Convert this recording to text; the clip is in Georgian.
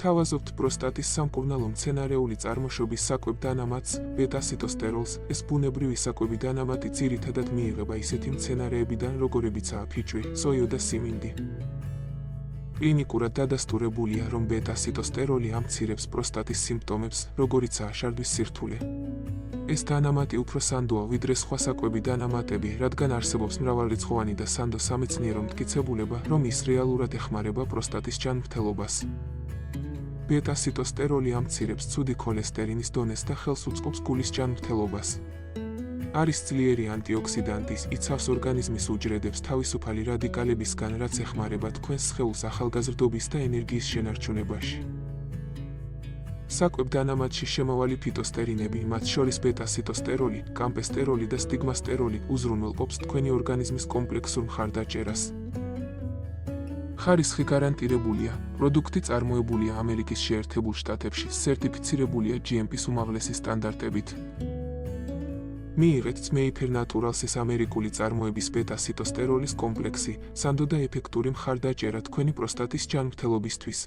ვთავაზობთ პროსტატის სამკურნალო მცენარეული წარმოშობის საკვებ დანამატს, ბეტა-სიტოსტეროლს. ეს ბუნებრივი საკვები დანამატი ძირითადად მიიღება ისეთი მცენარეებიდან, როგორებიცაა ფიჭვი, სოიო და სიმინდი. კლინიკურად დადასტურებულია, რომ ბეტა-სიტოსტეროლი ამცირებს პროსტატის სიმპტომებს, როგორიცაა შარდვის სირთულე. ეს დანამატი უფრო სანდოა ვიდრე სხვა საკვები დანამატები, რადგან არსებობს მრავალრიცხოვანი და სანდო სამეცნიერო მტკიცებულება, რომ ის რეალურად ეხმარება პროსტატის ჯანმრთელობას. ბეტა-სიტოსტეროლი ამცირებს ცუდი ქოლესტერინის დონეს და ხელს უწყობს გულის ჯანმრთელობას. არის ძლიერი ანტიოქსიდანტი, იცავს ორგანიზმის უჯრედებს თავისუფალი რადიკალებისგან, რაც ეხმარება თქვენს სხეულს ახალგაზრდობის და ენერგიის შენარჩუნებაში. საკვებ დანამატში შემავალი ფიტოსტერინები, მათ შორის ბეტა-სიტოსტეროლი, კამპესტეროლი და სტიგმასტეროლი, უზრუნველყოფს თქვენი ორგანიზმის კომპლექსურ მხარდაჭერას. ხარისხი გარანტირებულია, პროდუქტი წარმოებულია ამერიკის შეერთებულ შტატებში, სერტიფიცირებულია GMP-ის უმაღლესი სტანდარტებით. მიიღეთ Mayfair Naturals-ის ამერიკული წარმოების ბეტა-სიტოსტეროლის კომპლექსი, სანდო და ეფექტური მხარდაჭერა თქვენი პროსტატის ჯანმრთელობისთვის.